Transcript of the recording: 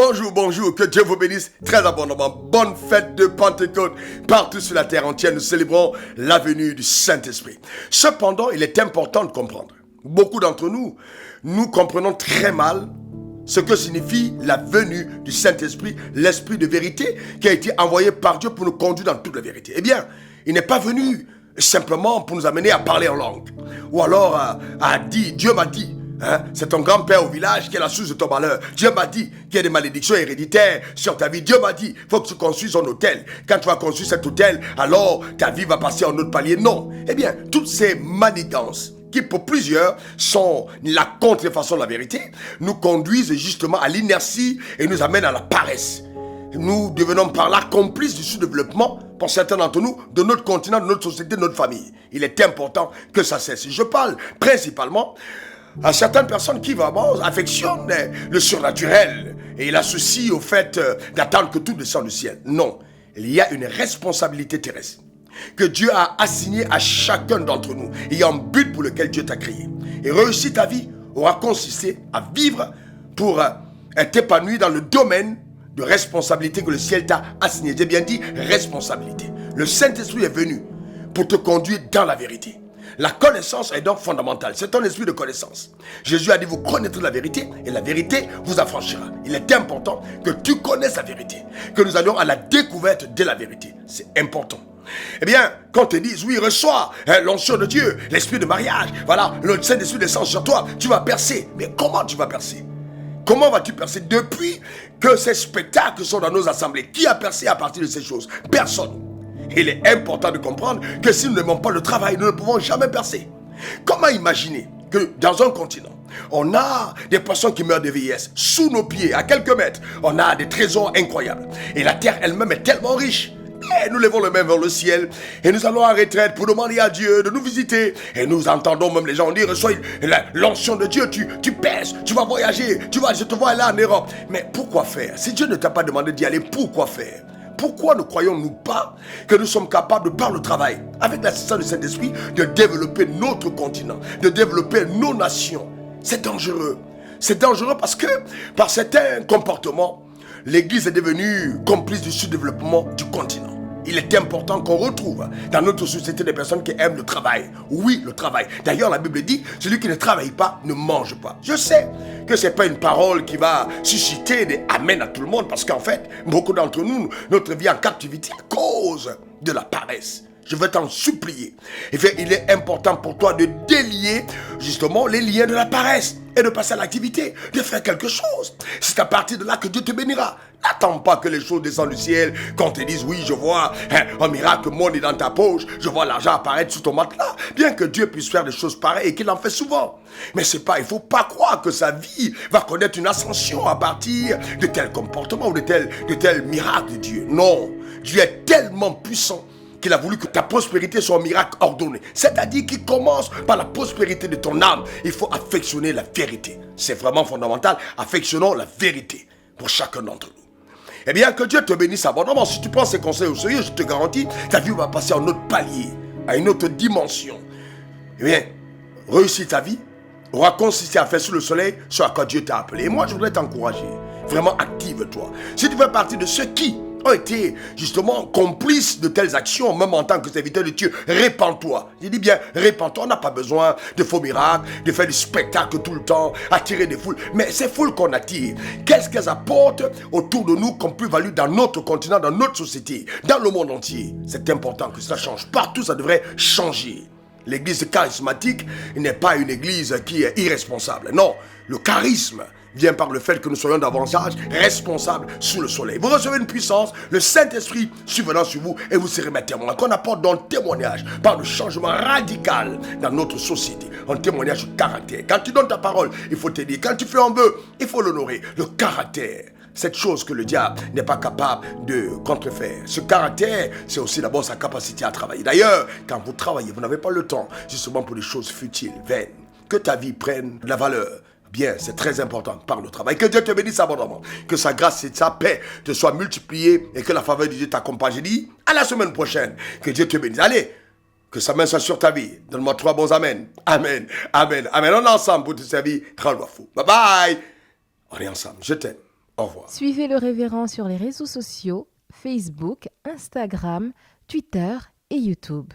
Bonjour, bonjour, que Dieu vous bénisse très abondamment. Bonne fête de Pentecôte. Partout sur la terre entière, nous célébrons la venue du Saint-Esprit. Cependant, il est important de comprendre. Beaucoup d'entre nous, nous comprenons très mal ce que signifie la venue du Saint-Esprit, l'Esprit de vérité qui a été envoyé par Dieu pour nous conduire dans toute la vérité. Eh bien, il n'est pas venu simplement pour nous amener à parler en langue. Ou alors à dire, Dieu m'a dit. C'est ton grand-père au village qui est la source de ton malheur. Dieu m'a dit qu'il y a des malédictions héréditaires sur ta vie. Dieu m'a dit, il faut que tu construises un hôtel. Quand tu vas construire cet hôtel, alors ta vie va passer en autre palier. Non. Eh bien, toutes ces manigances qui pour plusieurs sont la contrefaçon de la vérité, nous conduisent justement à l'inertie et nous amènent à la paresse. Nous devenons par là complices du sous-développement, pour certains d'entre nous, de notre continent, de notre société, de notre famille. Il est important que ça cesse. Je parle principalement à certaines personnes qui vraiment affectionnent le surnaturel et l'associent au fait d'attendre que tout descende du ciel. Non, il y a une responsabilité terrestre que Dieu a assignée à chacun d'entre nous. Il y a un but pour lequel Dieu t'a créé. Et réussir ta vie aura consisté à vivre pour être épanoui dans le domaine de responsabilité que le ciel t'a assigné. J'ai bien dit responsabilité. Le Saint-Esprit est venu pour te conduire dans la vérité. La connaissance est donc fondamentale. C'est un esprit de connaissance. Jésus a dit, vous connaîtrez la vérité et la vérité vous affranchira. Il est important que tu connaisses la vérité, que nous allions à la découverte de la vérité. C'est important. Eh bien, quand te disent, oui, reçois l'onction de Dieu, l'esprit de mariage, voilà, le Saint-Esprit descend sur toi, tu vas percer. Mais comment tu vas percer? Comment vas-tu percer? Depuis que ces spectacles sont dans nos assemblées, qui a percé à partir de ces choses? Personne. Il est important de comprendre que si nous n'aimons pas le travail, nous ne pouvons jamais percer. Comment imaginer que dans un continent, on a des personnes qui meurent de vieillesse sous nos pieds, à quelques mètres, on a des trésors incroyables. Et la terre elle-même est tellement riche. Et nous levons les mains vers le ciel et nous allons en retraite pour demander à Dieu de nous visiter. Et nous entendons même les gens dire, reçois l'onction de Dieu, tu pèses, tu vas voyager, je te vois là en Europe. Mais pourquoi faire? Si Dieu ne t'a pas demandé d'y aller, pourquoi faire? Pourquoi ne croyons-nous pas que nous sommes capables, par le travail, avec l'assistance du Saint-Esprit, de développer notre continent, de développer nos nations? C'est dangereux. C'est dangereux parce que, par certains comportements, l'Église est devenue complice du sous-développement du continent. Il est important qu'on retrouve dans notre société des personnes qui aiment le travail. Oui, le travail. D'ailleurs, la Bible dit, celui qui ne travaille pas ne mange pas. Je sais que ce n'est pas une parole qui va susciter des amen à tout le monde, parce qu'en fait, beaucoup d'entre nous, notre vie en captivité à cause de la paresse. Je vais t'en supplier. Il est important pour toi de délier justement les liens de la paresse et de passer à l'activité, de faire quelque chose. C'est à partir de là que Dieu te bénira. N'attends pas que les choses descendent du ciel, qu'on te dise, oui, je vois un miracle monter dans ta poche, je vois l'argent apparaître sous ton matelas. Bien que Dieu puisse faire des choses pareilles et qu'il en fait souvent. Mais il ne faut pas croire que sa vie va connaître une ascension à partir de tel comportement ou de tel miracle de Dieu. Non, Dieu est tellement puissant qu'il a voulu que ta prospérité soit un miracle ordonné. C'est-à-dire qu'il commence par la prospérité de ton âme. Il faut affectionner la vérité. C'est vraiment fondamental. Affectionnons la vérité pour chacun d'entre nous. Eh bien, que Dieu te bénisse abondamment. Si tu prends ces conseils au sérieux, je te garantis, ta vie va passer à un autre palier, à une autre dimension. Eh bien, réussir ta vie aura consisté à faire sous le soleil ce à quoi Dieu t'a appelé. Et moi, je voudrais t'encourager. Vraiment, active-toi. Si tu fais partie de ceux qui ont été justement complices de telles actions, même en tant que serviteur de Dieu, répands-toi. Je dis bien, répands-toi. On n'a pas besoin de faux miracles, de faire du spectacle tout le temps, attirer des foules. Mais ces foules qu'on attire, qu'est-ce qu'elles apportent autour de nous comme plus-value dans notre continent, dans notre société, dans le monde entier? C'est important que ça change. Partout, ça devrait changer. L'église charismatique n'est pas une église qui est irresponsable. Non, le charisme vient par le fait que nous soyons davantage responsables sous le soleil. Vous recevez une puissance, le Saint-Esprit survenant sur vous et vous serez mes témoins. Qu'on apporte dans le témoignage par le changement radical dans notre société. Un témoignage de caractère. Quand tu donnes ta parole, il faut te dire. Quand tu fais un vœu, il faut l'honorer. Le caractère. Cette chose que le diable n'est pas capable de contrefaire. Ce caractère, c'est aussi d'abord sa capacité à travailler. D'ailleurs, quand vous travaillez, vous n'avez pas le temps justement pour des choses futiles, vaines. Que ta vie prenne de la valeur. Bien, c'est très important par le travail. Que Dieu te bénisse abondamment. Que sa grâce et sa paix te soient multipliées et que la faveur de Dieu t'accompagne. Je dis à la semaine prochaine. Que Dieu te bénisse. Allez, que sa main soit sur ta vie. Donne-moi 3 bons amen. Amen. Amen. Amen. On est ensemble pour te servir. 30 fois fou. Bye bye. On est ensemble. Je t'aime. Au revoir. Suivez le révérend sur les réseaux sociaux, Facebook, Instagram, Twitter et YouTube.